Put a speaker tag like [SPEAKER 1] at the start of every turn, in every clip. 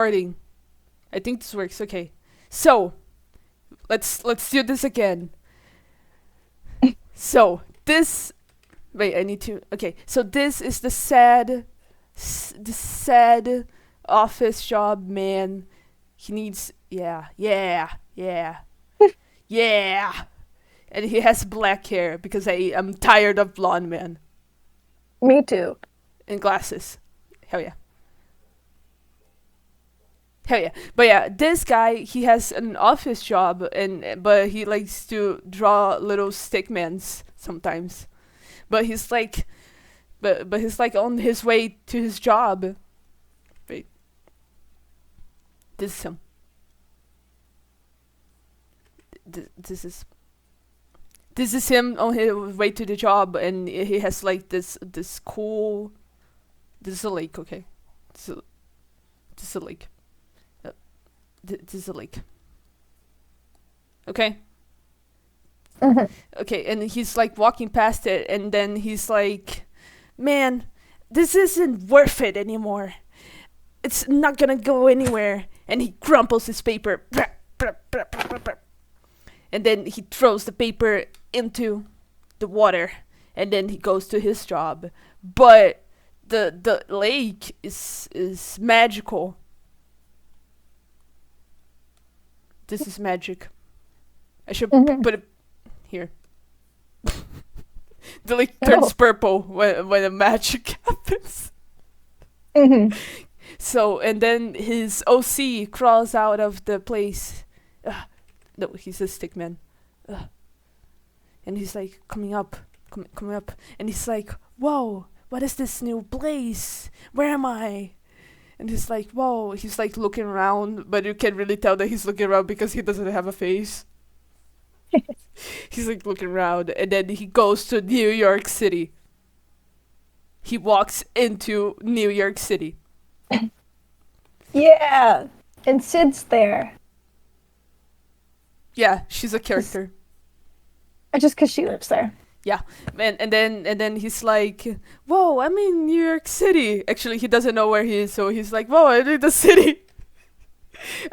[SPEAKER 1] Starting. I think this works. Okay. So, let's do this again. So, this wait, I need to okay. So this is the sad office job man. He needs yeah. And he has black hair because I'm tired of blonde men
[SPEAKER 2] Me too.
[SPEAKER 1] and glasses. Hell yeah. Hell yeah. But yeah, this guy, he has an office job but he likes to draw little stickmans sometimes. But he's like but he's like on his way to his job. Wait. This is him. This is him on his way to the job, and he has like this cool. This is a lake, okay. This is a lake. This is a lake. Okay. Okay, and he's like walking past it, and then he's like, "Man, this isn't worth it anymore. It's not gonna go anywhere." And he crumples his paper. And then he throws the paper into the water, and then he goes to his job. But the lake is magical. This is magic. I should put it here. The lake turns purple when the magic happens. So, and then his OC crawls out of the place. No, he's a stick man. And he's like coming up. And he's like, "Whoa, what is this new place? Where am I?" And he's like, "Whoa." He's like looking around, but you can't really tell that he's looking around because he doesn't have a face. He's like looking around, and then he goes to New York City. He walks into New York City.
[SPEAKER 2] Yeah. And Sid's there.
[SPEAKER 1] Yeah, she's a character.
[SPEAKER 2] Just because she lives there.
[SPEAKER 1] Yeah, and then he's like, "Whoa, I'm in New York City." Actually, he doesn't know where he is, so he's like, "Whoa, I'm in the city.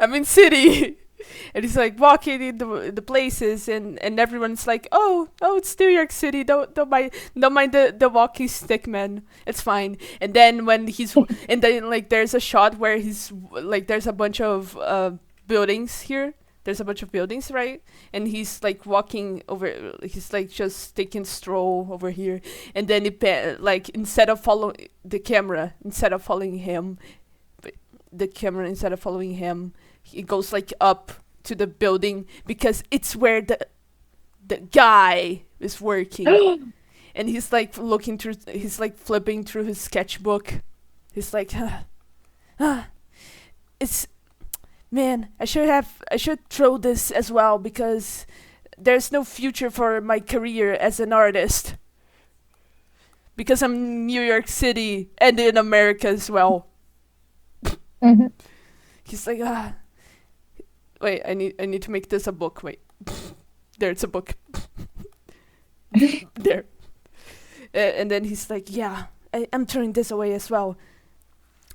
[SPEAKER 1] I'm in city." And he's like walking in the places, and everyone's like, "Oh, it's New York City. Don't mind the walking stick man. It's fine." And then when he's and then like there's a shot where he's like there's a bunch of buildings here. There's a bunch of buildings, right? And he's like walking over. He's like just taking stroll over here, and then like instead of following him, instead of following him, he goes like up to the building because it's where the guy is working. And he's like he's like flipping through his sketchbook. He's like, it's. Man, I should throw this as well because there's no future for my career as an artist. Because I'm in New York City and in America as well. He's like, wait, I need to make this a book. Wait. There, it's a book. There. And then he's like, "Yeah, I'm throwing this away as well."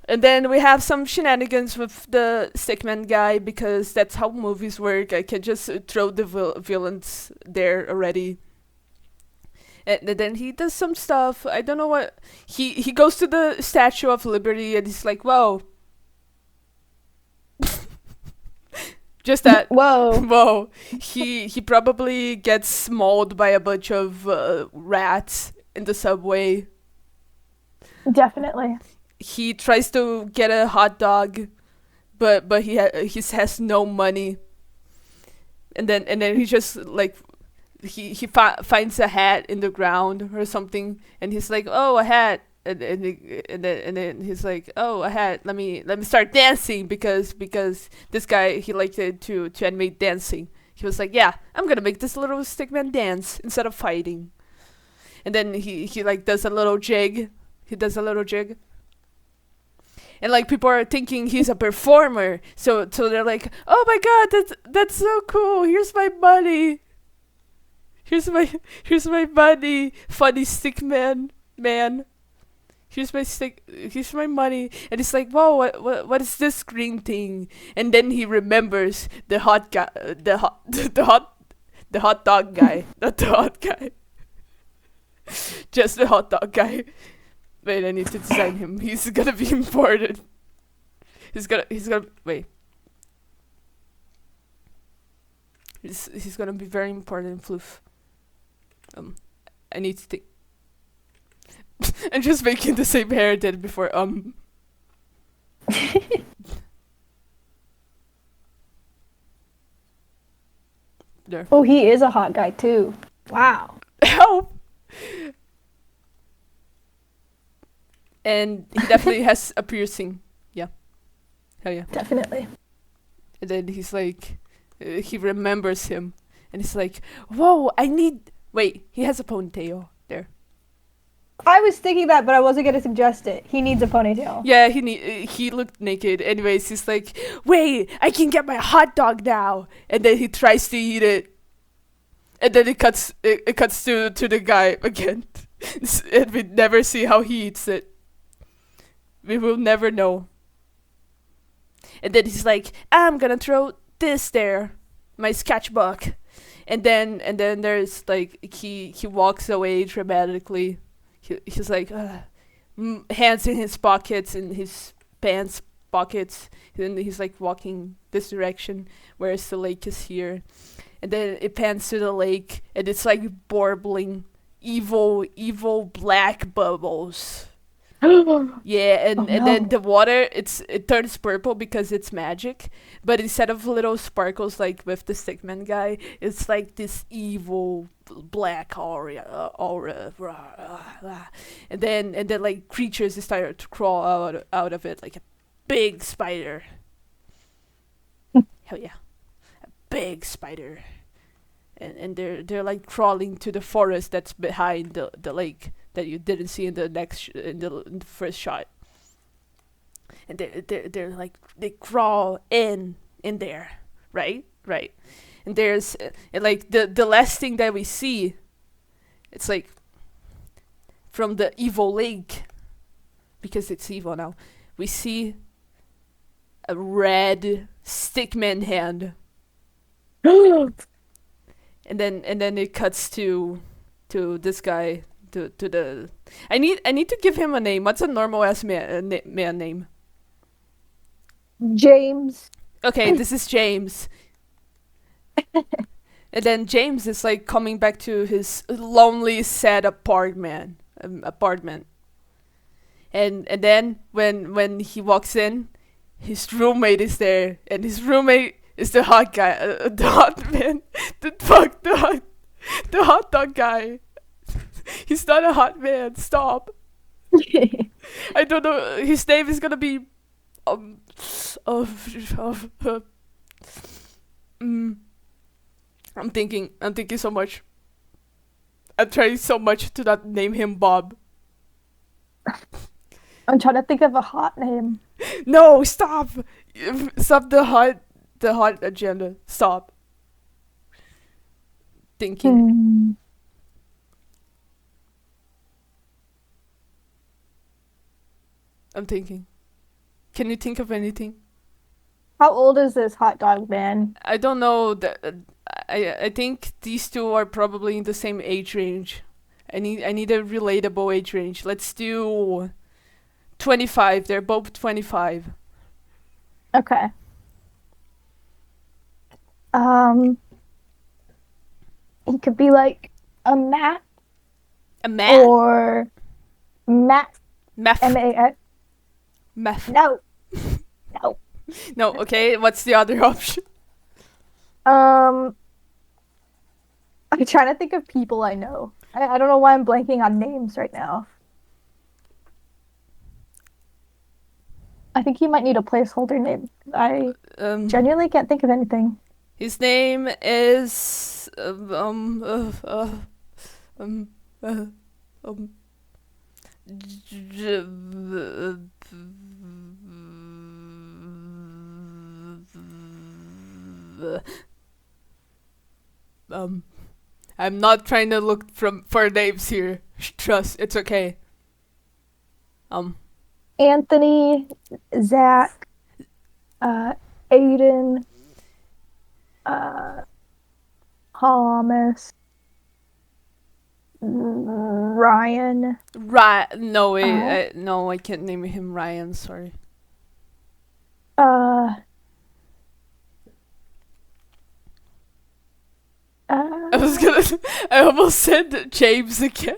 [SPEAKER 1] And then we have some shenanigans with the stickman guy because that's how movies work. I can just throw the villains there already. And then he does some stuff. I don't know what. He goes to the Statue of Liberty and he's like, "Whoa." Just that.
[SPEAKER 2] Whoa.
[SPEAKER 1] Whoa. He probably gets mauled by a bunch of rats in the subway.
[SPEAKER 2] Definitely.
[SPEAKER 1] He tries to get a hot dog, but he has no money. And then he just like he finds a hat in the ground or something, and he's like, "Oh, a hat." And then he's like, "Oh, a hat. Let me start dancing because this guy, he liked to animate dancing." He was like, "Yeah, I'm gonna make this little stickman dance instead of fighting." And then he like does a little jig. He does a little jig. And like people are thinking he's a performer, so they're like, "Oh my god, that's so cool. Here's my money. Here's my money, funny stick man." here's my money. And he's like, whoa, what is this green thing? And then he remembers the hot guy, the hot dog guy, not the hot guy, just the hot dog guy. Wait, I need to design him. He's gonna be important. He's gonna wait. He's gonna be very important, Floof. I need to think. I'm just making the same hair I did before. There.
[SPEAKER 2] Oh, he is a hot guy too. Wow.
[SPEAKER 1] Help! And he definitely has a piercing. Yeah. Hell yeah.
[SPEAKER 2] Definitely.
[SPEAKER 1] And then he's like, he remembers him. And he's like, whoa, wait, he has a ponytail there.
[SPEAKER 2] I was thinking that, but I wasn't gonna suggest it. He needs a ponytail.
[SPEAKER 1] Yeah, he looked naked. Anyways, he's like, wait, I can get my hot dog now. And then he tries to eat it. And then it cuts to the guy again. And we never see how he eats it. We will never know. And then he's like, I'm gonna throw this there, my sketchbook. And then there's like he walks away dramatically. He's like hands in his pockets, in his pants pockets. And he's like walking this direction, whereas the lake is here. And then it pans to the lake, and it's like burbling evil black bubbles. Yeah, and then the water it turns purple because it's magic, but instead of little sparkles like with the Stickman guy, it's like this evil black aura, and then like creatures start to crawl out of it like a big spider. Hell yeah, a big spider, and they're like crawling to the forest that's behind the lake that you didn't see in the in the first shot. And they're like they crawl in there, right? And there's and like the last thing that we see, it's like from the evil lake, because it's evil now. We see a red Stickman hand. and then it cuts to this guy. To the I need to give him a name. What's a normal ass man name?
[SPEAKER 2] James.
[SPEAKER 1] Okay, this is James. And then James is like coming back to his lonely, sad apartment. And then when he walks in, his roommate is there, and his roommate is the hot guy, the hot man, the hot dog guy. He's not a hot man. Stop. I don't know. His name is gonna be I'm thinking so much. I'm trying so much to not name him Bob.
[SPEAKER 2] I'm trying to think of a hot name.
[SPEAKER 1] No, stop. Stop the hot agenda. Stop. Thinking. I'm thinking. Can you think of anything?
[SPEAKER 2] How old is this hot dog man?
[SPEAKER 1] I don't know. I think these two are probably in the same age range. I need a relatable age range. Let's do 25. They're both 25.
[SPEAKER 2] Okay. He could be like a Matt.
[SPEAKER 1] A Matt?
[SPEAKER 2] Or Matt.
[SPEAKER 1] Meth.
[SPEAKER 2] M-A-X.
[SPEAKER 1] Meth.
[SPEAKER 2] No.
[SPEAKER 1] No, okay. What's the other option?
[SPEAKER 2] I'm trying to think of people I know. I don't know why I'm blanking on names right now. I think he might need a placeholder name. I genuinely can't think of anything.
[SPEAKER 1] His name is I'm not trying to look for names here. Trust, it's okay. Um,
[SPEAKER 2] Anthony, Zach, Aiden, Thomas, Ryan.
[SPEAKER 1] No,
[SPEAKER 2] Uh,
[SPEAKER 1] no, I can't name him Ryan. Sorry.
[SPEAKER 2] uh,
[SPEAKER 1] I was gonna. I almost said James again.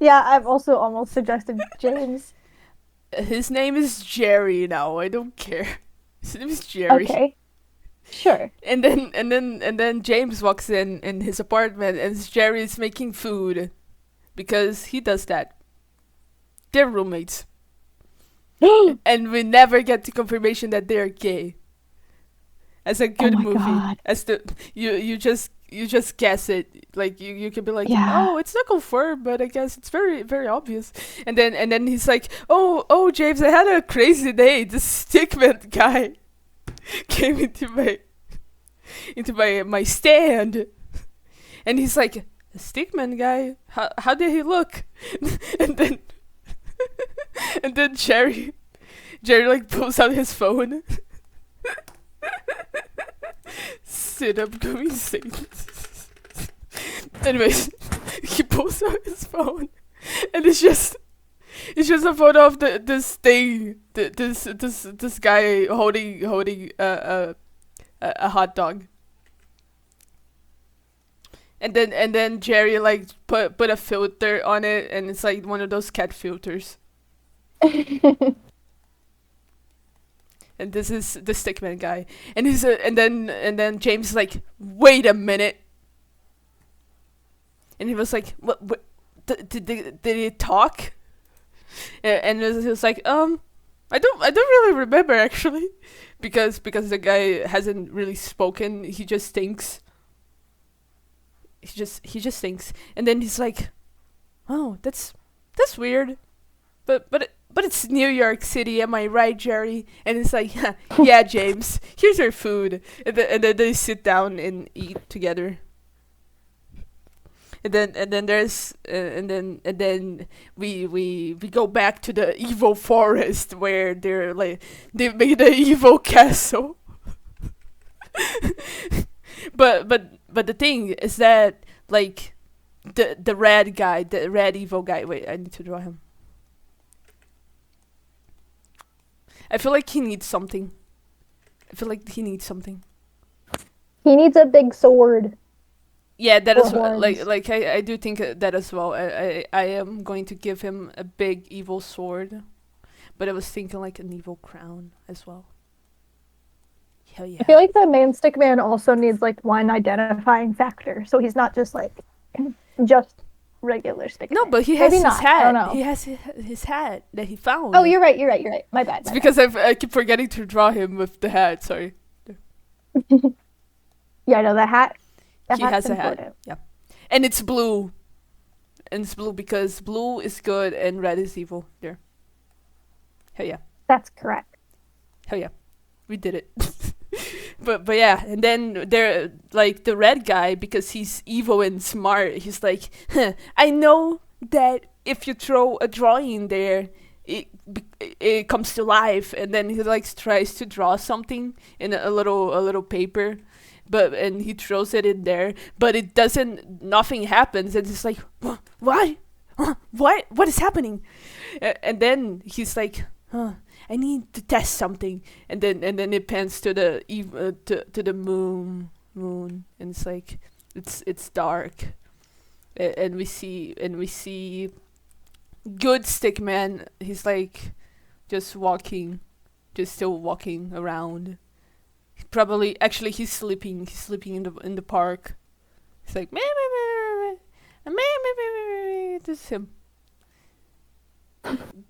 [SPEAKER 2] yeah, I've also almost suggested James.
[SPEAKER 1] His name is Jerry now. I don't care. His name is Jerry.
[SPEAKER 2] Okay, sure.
[SPEAKER 1] And then James walks in his apartment, and Jerry's making food because he does that. They're roommates, and we never get the confirmation that they're gay. As a good
[SPEAKER 2] my
[SPEAKER 1] movie,
[SPEAKER 2] God.
[SPEAKER 1] as the you just guess it. Like you can be like,
[SPEAKER 2] Yeah.
[SPEAKER 1] oh, it's not confirmed, but I guess it's very very obvious. And then he's like, oh James, I had a crazy day. This stickman guy came into my stand, and he's like, a stickman guy. How did he look? and then and then Jerry like pulls out his phone. Sit up, go insane. Anyways, he pulls out his phone, and it's just a photo of this guy holding a hot dog. And then Jerry like put a filter on it, and it's like one of those cat filters. And this is the stickman guy, and then James is like, wait a minute, and he was like, what did he talk? And he was like, I don't really remember actually, because the guy hasn't really spoken. He just thinks. He just thinks, and then he's like, oh, that's weird, but it's New York City, am I right, Jerry? And it's like, yeah, James, here's your food. And then they sit down and eat together. And then we go back to the evil forest where they made an evil castle. but the thing is that, like, the red guy, the red evil guy. Wait, I need to draw him. I feel like he needs something.
[SPEAKER 2] He needs a big sword.
[SPEAKER 1] Yeah, that
[SPEAKER 2] Or
[SPEAKER 1] is
[SPEAKER 2] horns.
[SPEAKER 1] like I do think that as well. I am going to give him a big evil sword, but I was thinking like an evil crown as well. Hell
[SPEAKER 2] I
[SPEAKER 1] yeah.
[SPEAKER 2] feel like the main stickman also needs like one identifying factor, so he's not just like just regular stickman.
[SPEAKER 1] No, but he has
[SPEAKER 2] Maybe
[SPEAKER 1] his
[SPEAKER 2] not. I don't
[SPEAKER 1] hat.
[SPEAKER 2] know.
[SPEAKER 1] He has his hat that he found.
[SPEAKER 2] Oh, you're right. My bad.
[SPEAKER 1] It's because I keep forgetting to draw him with the hat. Sorry.
[SPEAKER 2] Yeah, no, the hat.
[SPEAKER 1] He has a hat. Yeah, and it's blue. And it's blue because blue is good and red is evil. There. Hell yeah.
[SPEAKER 2] That's correct.
[SPEAKER 1] Hell yeah. We did it. but yeah, and then there, like, the red guy, because he's evil and smart, he's like, I know that if you throw a drawing there, it comes to life. And then he like tries to draw something in a little paper, and he throws it in there, but it doesn't. Nothing happens, and it's like, why? What is happening? And then he's like, I need to test something, and then it pans to the to the moon, and it's like it's dark, and we see good stickman. He's like just still walking around. Probably, actually, he's sleeping. He's sleeping in the park. He's like, meh, meh, meh, meh, meh, meh, meh, meh. This is him.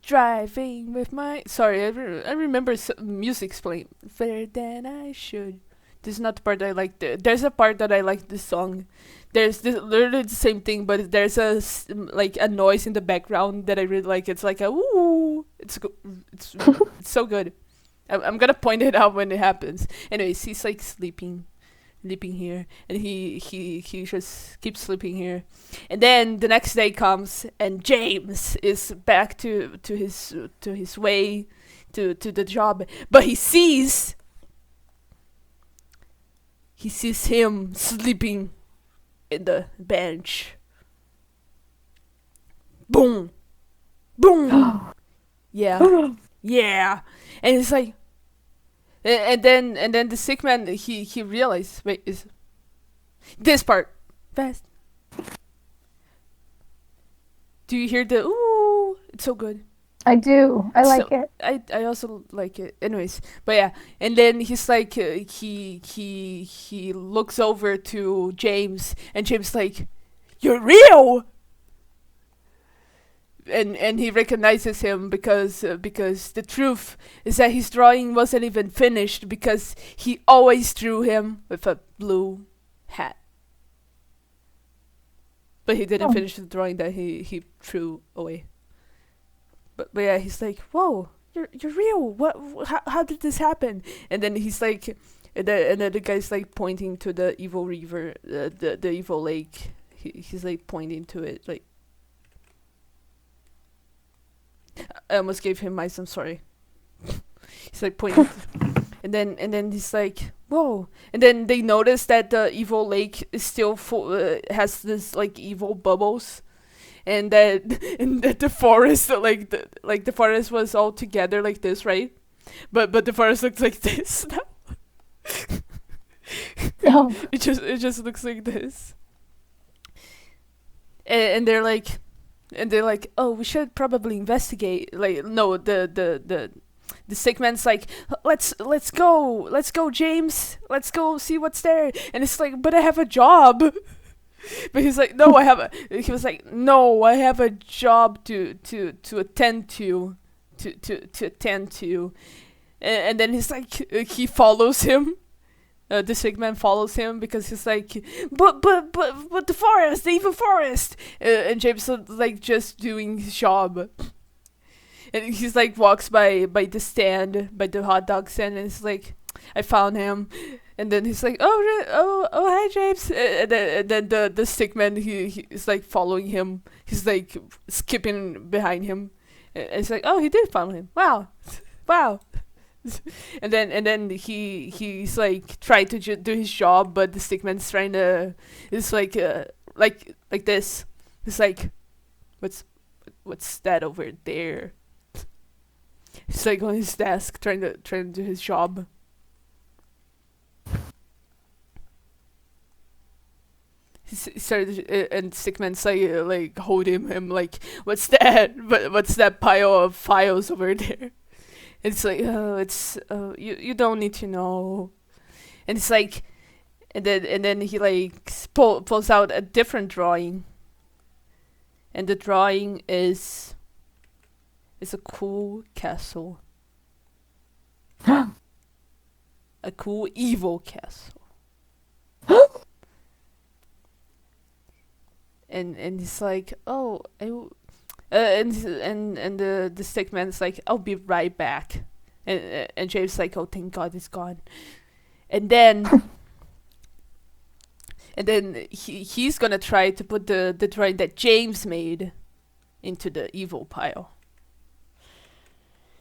[SPEAKER 1] Driving with my... Sorry, I remember music playing. Better than I should. This is not the part I like. There's a part that I like this song. There's literally the same thing, but there's like a noise in the background that I really like. It's like a woo. It's so good. I'm gonna point it out when it happens. Anyways, he's like sleeping sleeping here, and he just keeps sleeping here. And then the next day comes, and James is back to his way to the job, but he sees him sleeping in the bench. Boom, boom. Yeah, yeah, and it's like, and then the sick man, he realized, wait, is this part fast? Do you hear the ooh? It's so good.
[SPEAKER 2] I do. I like
[SPEAKER 1] So
[SPEAKER 2] it.
[SPEAKER 1] I also like it. Anyways, but yeah, and then he's like, he looks over to James, and James like, you're real. And he recognizes him because the truth is that his drawing wasn't even finished because he always drew him with a blue hat, but he didn't
[SPEAKER 2] Oh.
[SPEAKER 1] finish the drawing that he threw away. But yeah, he's like, whoa, you're real. How did this happen? And then he's like, and then the guy's like pointing to the evil river, the evil lake. He's like pointing to it, like, I almost gave him mice. I'm sorry. He's like pointing, and then he's like, whoa. And then they notice that the evil lake is still full, has this like evil bubbles, and that the forest, the forest was all together like this, right? But the forest looks like this now.
[SPEAKER 2] No.
[SPEAKER 1] It just looks like this. And they're like, oh, we should probably investigate. Like, no, the sick man's like, let's go, James, let's go see what's there. And it's like, but I have a job. But he's like, no, he was like, no, I have a job to attend to, attend to. And then he's like, he follows him. The sick man follows him because he's like, but the forest, the evil forest. And James is like just doing his job. And he's like walks by the stand, by the hot dog stand, and he's like, I found him. And then he's like, oh, hi, James. And then the sick man, he is like following him. He's like skipping behind him. And it's like, oh, he did follow him. Wow. And then he's like trying to do his job, but the stick man's trying to, it's like this. It's like, what's that over there? He's like on his desk trying to do his job. He started, and stick man's like holding him like, what's that? But what's that pile of files over there? It's like, you don't need to know. And it's like, and then he like pulls out a different drawing. And the drawing is a cool castle. A cool evil castle. And he's like, oh, and the stick man's like, I'll be right back. And James like, oh, thank God it's gone. And then he's gonna try to put the drawing that James made into the evil pile.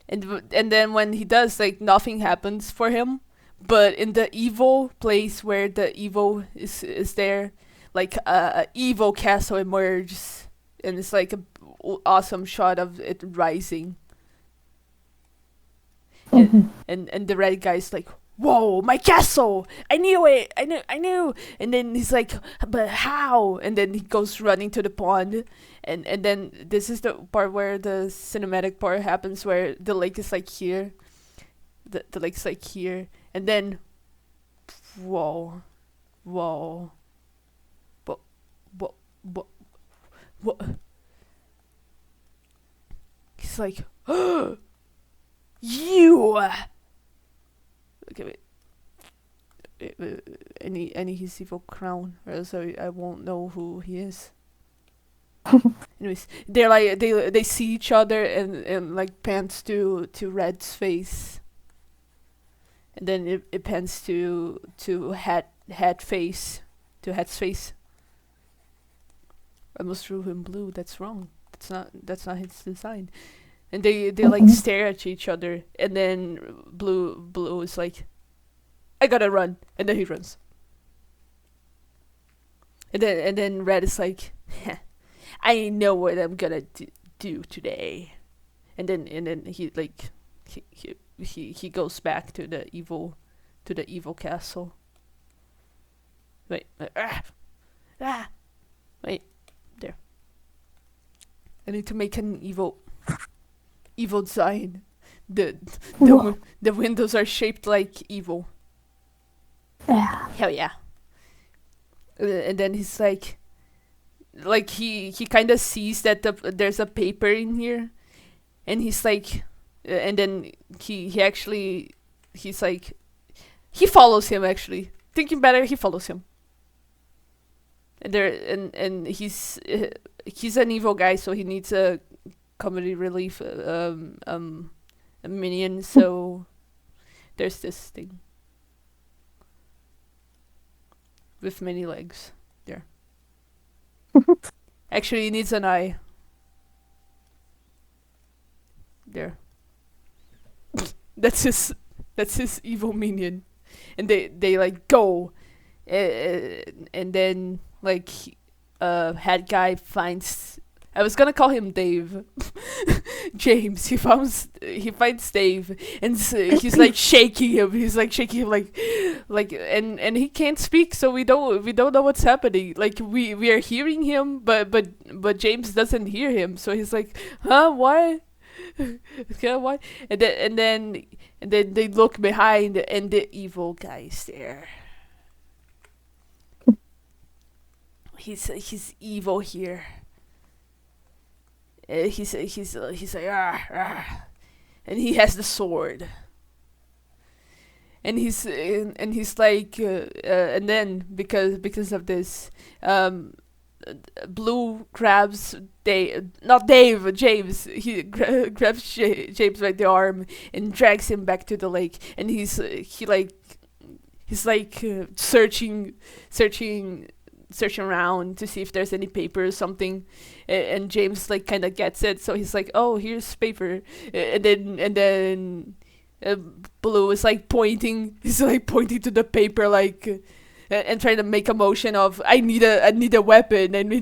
[SPEAKER 1] And then when he does, like, nothing happens for him. But in the evil place where the evil is there, like a evil castle emerges, and it's like a awesome shot of it rising. And the red guy's like, whoa, my castle! I knew it! I knew! And then he's like, but how? And then he goes running to the pond. And then this is the part where the cinematic part happens, where the lake is like here. The lake's like here. And then, whoa. What? He's like, you! Okay, wait. I need his evil crown, or else I won't know who he is. Anyways, they're like, they see each other, and like pans to Red's face, and then it pans to Hat face to Hat's face. I almost drew him blue. That's wrong. That's not his design. And they like stare at each other, and then blue is like, I gotta run, and then he runs. And then red is like, I know what I'm gonna do today. And then he like he goes back to the evil castle. Wait, wait, there. I need to make an evil design. The windows are shaped like evil.
[SPEAKER 2] Yeah.
[SPEAKER 1] Hell yeah. And then he's like he kind of sees that there's a paper in here, and he's like, and then he's like, he follows him actually. Thinking better, he follows him. And he's an evil guy, so he needs a comedy relief a minion. So there's this thing with many legs there. Actually, he needs an eye. There. That's his evil minion, and they like go, and then like head guy finds. I was gonna call him Dave. James. He finds Dave, and he's like shaking him. He's like shaking him like, and he can't speak, so we don't know what's happening. Like we are hearing him, but James doesn't hear him. So he's like, huh? Why? Yeah, why? And then they look behind, and the evil guy's there. He's evil here. He's like and he has the sword. And he's like and then because of this, Blue grabs James. He grabs James by the arm and drags him back to the lake. And he's searching around to see if there's any paper or something, and James like kind of gets it, so he's like, oh, here's paper. And then Blue is like pointing to the paper, like and trying to make a motion of, I need a weapon. And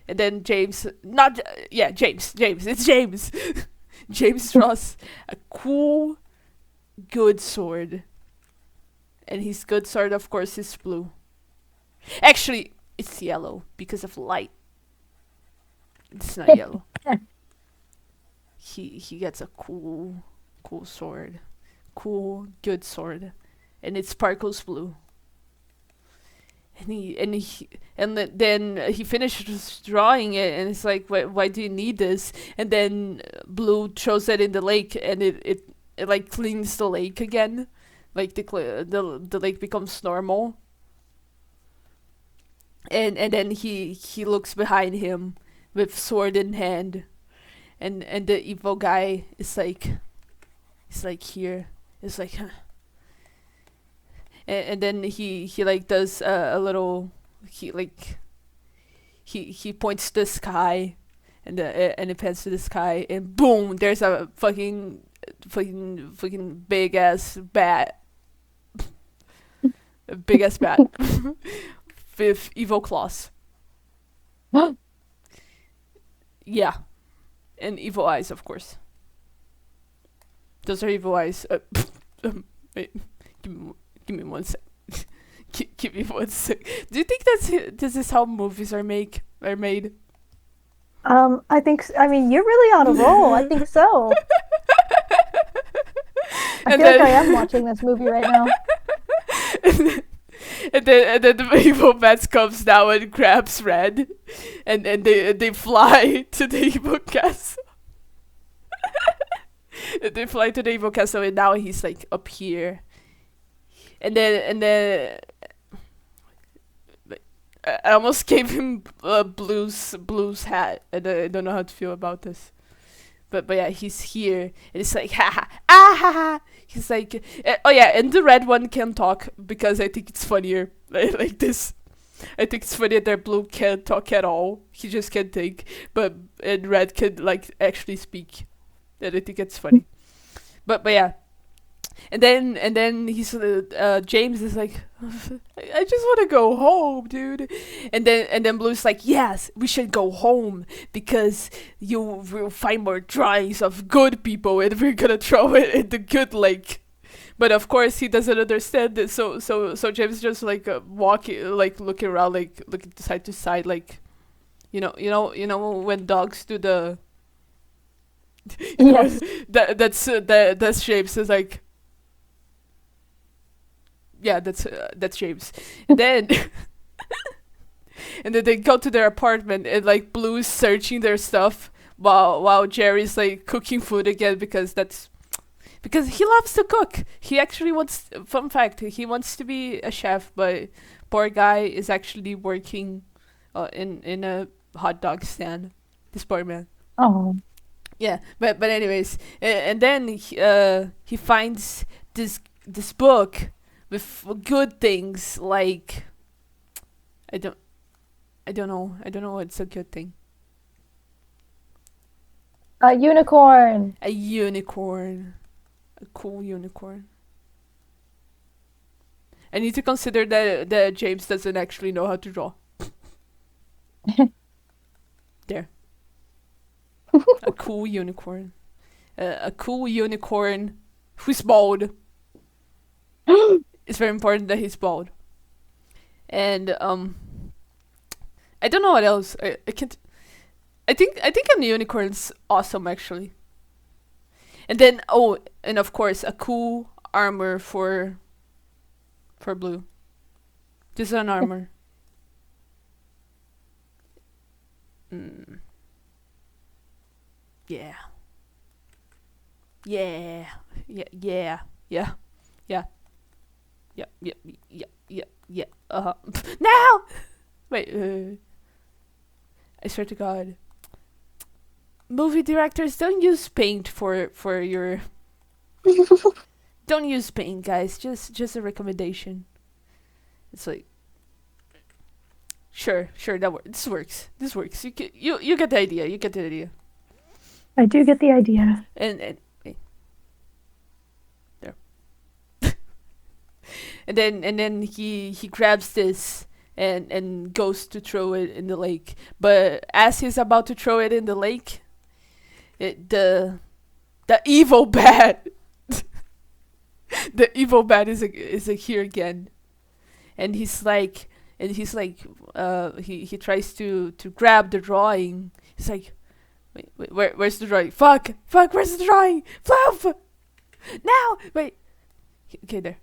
[SPEAKER 1] then James, it's James. James draws a cool, good sword. And his good sword, of course, is blue. Actually, it's yellow because of light. It's not yellow. He gets a cool sword. Cool, good sword. And it sparkles blue. And then he finishes drawing it, and it's like, why do you need this? And then Blue throws it in the lake, and it like cleans the lake again. Like the lake becomes normal. And then he looks behind him with sword in hand, and the evil guy is like, here. It's like, huh. And then he like does a little, he points to the sky, and it pans to the sky, and boom, there's a fucking big ass bat. A big ass bat with evil claws. Yeah, and evil eyes, of course. Those are evil eyes. Wait, give me 1 sec. Give me 1 sec. Do you think this is how movies are made?
[SPEAKER 2] I think. I mean, you're really on a roll. I think so. I feel like I am watching this movie right now.
[SPEAKER 1] And then the evil bat comes down and grabs Red, and they fly to the evil castle. They fly to the evil castle, and now he's like up here. And then I almost gave him Blue's hat, and I don't know how to feel about this. but yeah, he's here, and it's like ha ha ah ha ha. He's like, oh yeah, and the red one can talk because I think it's funnier like this. I think it's funny that Blue can't talk at all. He just can't think, and Red can like actually speak, and I think it's funny. But yeah, and then he's James is like, I just want to go home, dude. And then Blue's like, yes, we should go home because you will find more drawings of good people, and we're gonna throw it in the good lake. But of course he doesn't understand it. So James just like walking, like looking around, like looking side to side, like when dogs do the.
[SPEAKER 2] Yes.
[SPEAKER 1] That's James is like. Yeah, that's James. And then and then they go to their apartment, and like Blue's searching their stuff while Jerry's like cooking food again because he loves to cook. He actually wants, fun fact, he wants to be a chef, but poor guy is actually working in a hot dog stand. This poor man.
[SPEAKER 2] Oh.
[SPEAKER 1] Yeah, but anyways, and then he finds this book with good things like I don't know what's a good thing.
[SPEAKER 2] A unicorn.
[SPEAKER 1] A unicorn. A cool unicorn. I need to consider that James doesn't actually know how to draw. There. A cool unicorn. A cool unicorn who's bald. It's very important that he's bald. And I don't know what else. I can't. I think a unicorn's awesome actually. And then and of course a cool armor for Blue. Just an armor. Yeah. Yeah. Yeah. Yeah. Yeah. Yeah. Yeah. Yeah. Yeah. Yeah. Yeah. Now. Wait. I swear to God. Movie directors, don't use paint for your. Don't use paint, guys. Just a recommendation. It's like. Sure, this works. You get the idea. You get the idea.
[SPEAKER 2] I do get the idea.
[SPEAKER 1] And there. and then he grabs this and goes to throw it in the lake. But as he's about to throw it in the lake, the evil bat the evil bat is here again, and he tries to grab the drawing. He's like, wait, where's the drawing? Fuck, where's the drawing? Fluff! Now! Wait. Okay, there.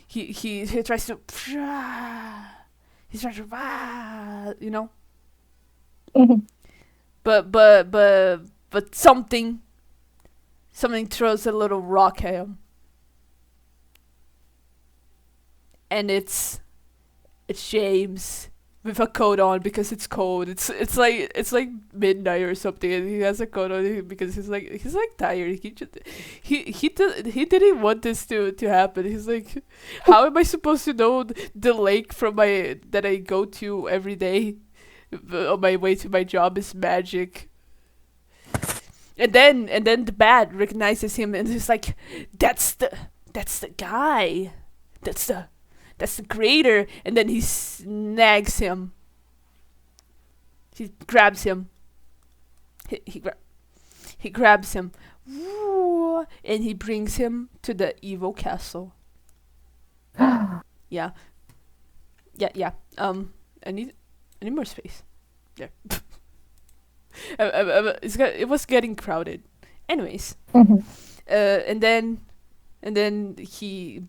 [SPEAKER 1] He tries to... He's trying to... You know? But something throws a little rock at him. And it's James with a coat on because it's cold. It's like midnight or something, and he has a coat on because he's like tired. He didn't want this to happen. He's like, how am I supposed to know the lake that I go to every day on my way to my job is magic? And then the bat recognizes him and he's like, that's the guy. That's the creator. And then he snags him. He grabs him. He grabs him. And he brings him to the evil castle. Yeah. I need more space. There. It was getting crowded. Anyways. And then he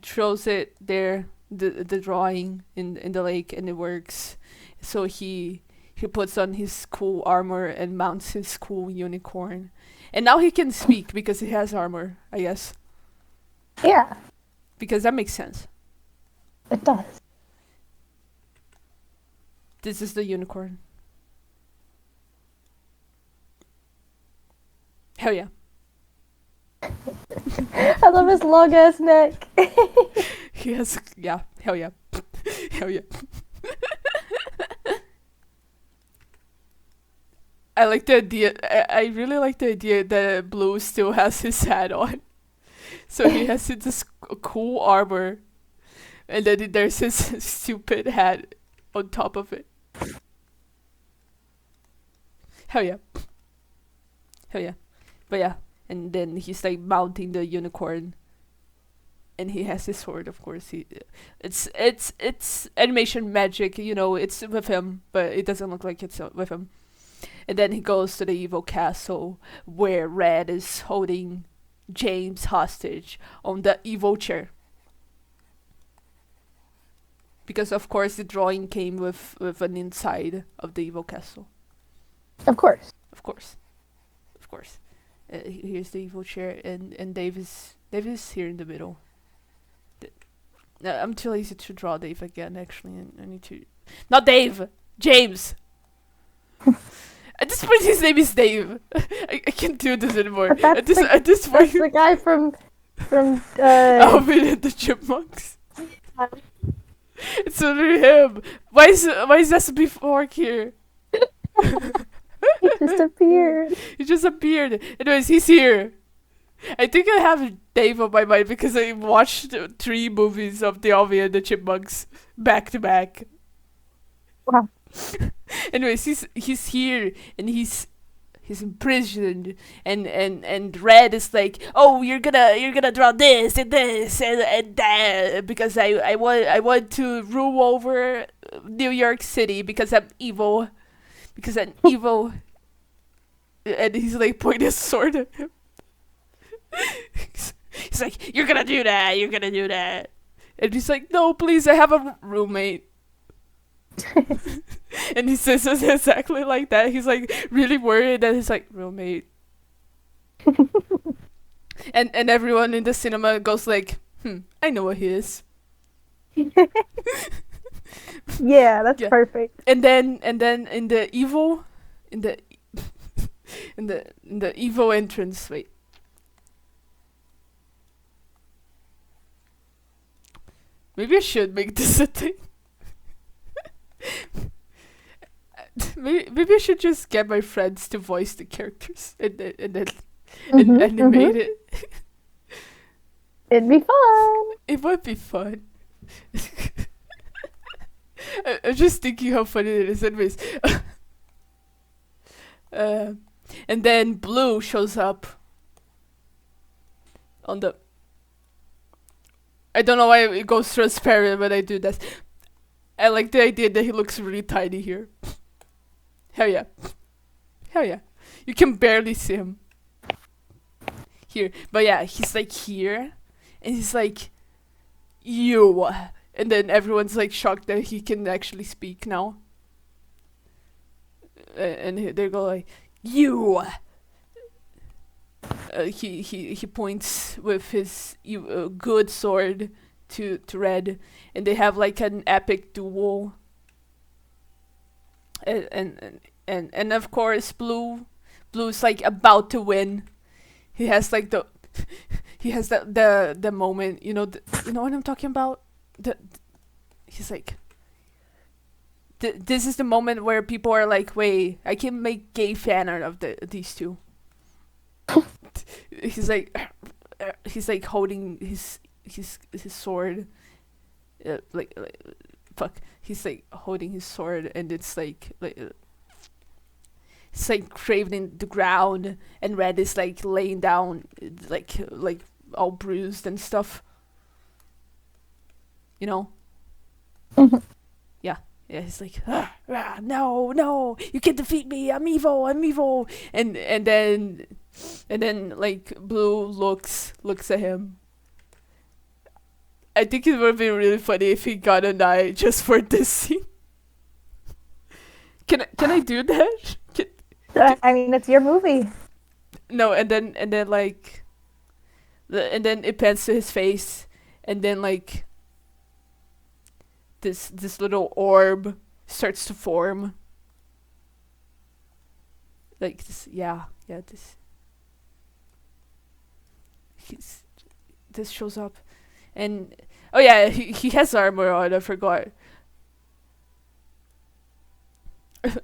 [SPEAKER 1] throws it there, the drawing in the lake, and it works. So he puts on his cool armor and mounts his cool unicorn. And now he can speak because he has armor, I guess.
[SPEAKER 2] Yeah.
[SPEAKER 1] Because that makes sense.
[SPEAKER 2] It does.
[SPEAKER 1] This is the unicorn. Hell yeah.
[SPEAKER 2] I love his long ass neck.
[SPEAKER 1] He has, yeah, hell yeah. Hell yeah. I like the idea. I really like the idea that Blue still has his hat on. So he has this cool armor, and then there's his stupid hat on top of it. Hell yeah. Hell yeah. But yeah, and then he's like mounting the unicorn, and he has his sword. Of course, it's animation magic. You know, it's with him, but it doesn't look like it's with him. And then he goes to the evil castle where Red is holding James hostage on the evil chair. Because of course the drawing came with an inside of the evil castle.
[SPEAKER 2] Of course.
[SPEAKER 1] Of course. Of course. Here's the evil chair, and Dave is here in the middle. I'm too lazy to draw Dave again, actually. I need to... Not Dave! James! At this point, his name is Dave. I can't do this anymore. At this point,
[SPEAKER 2] That's the guy from
[SPEAKER 1] Alvin and the Chipmunks. It's literally him. Why is SB Fork here?
[SPEAKER 2] He just appeared.
[SPEAKER 1] He just appeared. Anyways, he's here. I think I have Dave on my mind because I watched 3 movies of the Alvin and the Chipmunks back to back.
[SPEAKER 2] Wow.
[SPEAKER 1] Anyways, he's here and he's imprisoned, and Red is like, oh, you're gonna draw this and this and that because I want to rule over New York City because I'm evil, and he's like pointing his sword at him. He's like, you're gonna do that, and he's like, no, please, I have a roommate. And he says it exactly like that. He's like really worried that he's like, roommate. and everyone in the cinema goes like, I know what he is.
[SPEAKER 2] Yeah, that's perfect.
[SPEAKER 1] And then in the evil in the evil entrance, wait. Maybe I should make this a thing. Maybe I should just get my friends to voice the characters and then animate it.
[SPEAKER 2] It'd be fun.
[SPEAKER 1] It would be fun. I'm just thinking how funny it is. Anyways, and then Blue shows up on the. I don't know why it goes transparent when I do this. I like the idea that he looks really tiny here. Hell yeah. Hell yeah. You can barely see him. Here. But yeah, he's like here. And he's like, you. And then everyone's like shocked that he can actually speak now. And they go like, you. He points with his good sword to Red, and they have like an epic duel. And of course Blue's like about to win. He has like the the moment, you know what I'm talking about. He's like, this is the moment where people are like, wait, I can make gay fan art of these two. He's like holding his sword, like fuck. He's like holding his sword, and it's like it's like craving the ground, and Red is like laying down, like all bruised and stuff. You know. Yeah. Yeah, he's like, no, you can't defeat me. I'm evil. And then like Blue looks at him. I think it would be really funny if he got an eye just for this scene. Can I do that?
[SPEAKER 2] I mean, it's your movie.
[SPEAKER 1] No, and then like, and then it pans to his face, and then like this little orb starts to form. Like this, yeah, this. this shows up, and oh yeah, he has armor on. I forgot.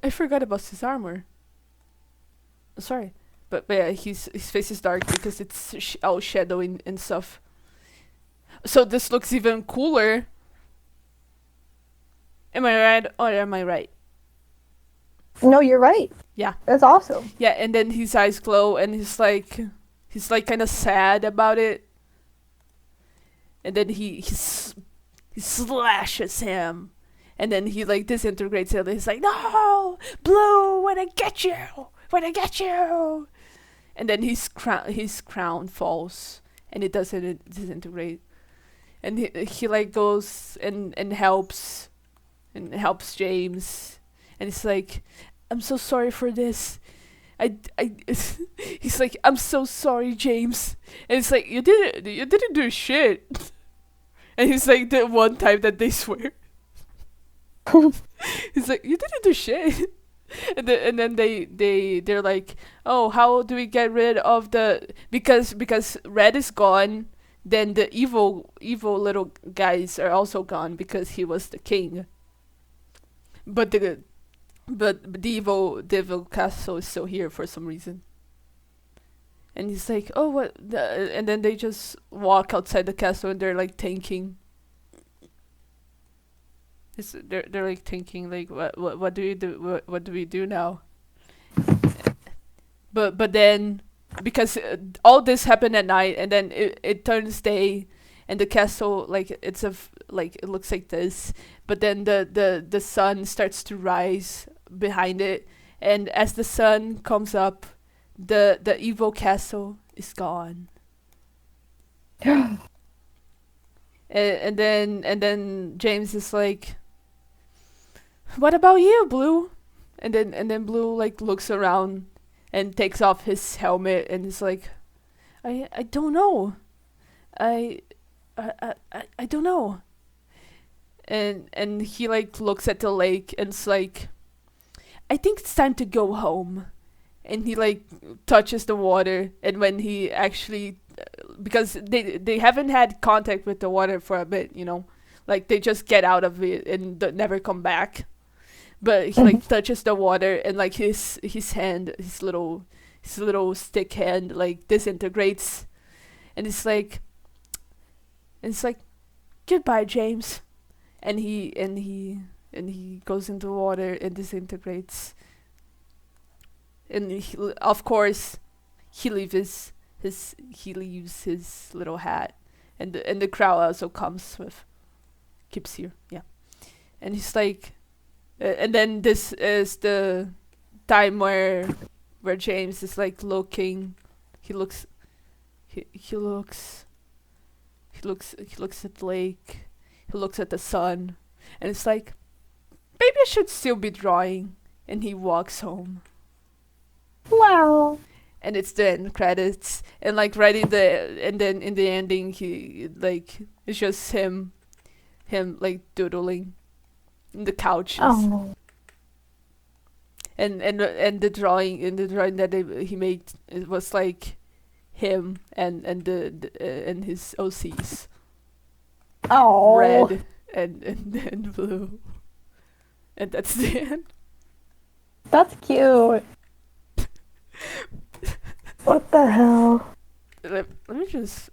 [SPEAKER 1] I forgot about his armor. Sorry, but yeah, his face is dark because it's all shadowing and stuff. So this looks even cooler. Am I right or am I right?
[SPEAKER 2] No, you're right.
[SPEAKER 1] Yeah.
[SPEAKER 2] That's awesome.
[SPEAKER 1] Yeah, and then his eyes glow, and he's like kind of sad about it. And then he slashes him, and then he like disintegrates him. And he's like, "No, Blue, when I get you, when I get you." And then his crown falls, and it doesn't disintegrate. And he like goes and helps James, and he's like, "I'm so sorry for this. I he's like, "I'm so sorry, James." And it's like, you didn't do shit." And he's like, the one time that they swear. He's like, "You didn't do shit." And then they're like, "Oh, how do we get rid of the because Red is gone, then the evil little guys are also gone because he was the king. But the evil castle is still here for some reason." And he's like, "Oh, what?" And then they just walk outside the castle, and they're like thinking. They're like thinking, like, what do we do? What do we do now? But then, because all this happened at night, and then it turns day, and the castle like it looks like this. But then the sun starts to rise behind it, and as the sun comes up, the evil castle is gone. and then James is like, "What about you, Blue?" And then Blue like looks around and takes off his helmet and is like, I don't know. I don't know. And he like looks at the lake and it's like, "I think it's time to go home." And he like touches the water, and when he actually because they haven't had contact with the water for a bit, like they just get out of it and never come back. But he like touches the water, and like his hand, his little stick hand like disintegrates, and it's like "Goodbye, James." And he goes into the water and disintegrates. And of course, he leaves his little hat, and the crowd also keeps here, yeah. And he's like, and then this is the time where James is like looking, he looks at the lake, he looks at the sun, and it's like, maybe I should still be drawing, and he walks home.
[SPEAKER 2] Wow.
[SPEAKER 1] And it's the end credits, and like and then in the ending he like it's just him like doodling in the couches.
[SPEAKER 2] Oh.
[SPEAKER 1] And the drawing that he made, it was like him and and his OCs.
[SPEAKER 2] Oh.
[SPEAKER 1] Red and Blue. And that's the end.
[SPEAKER 2] That's cute. What the hell?
[SPEAKER 1] Let me just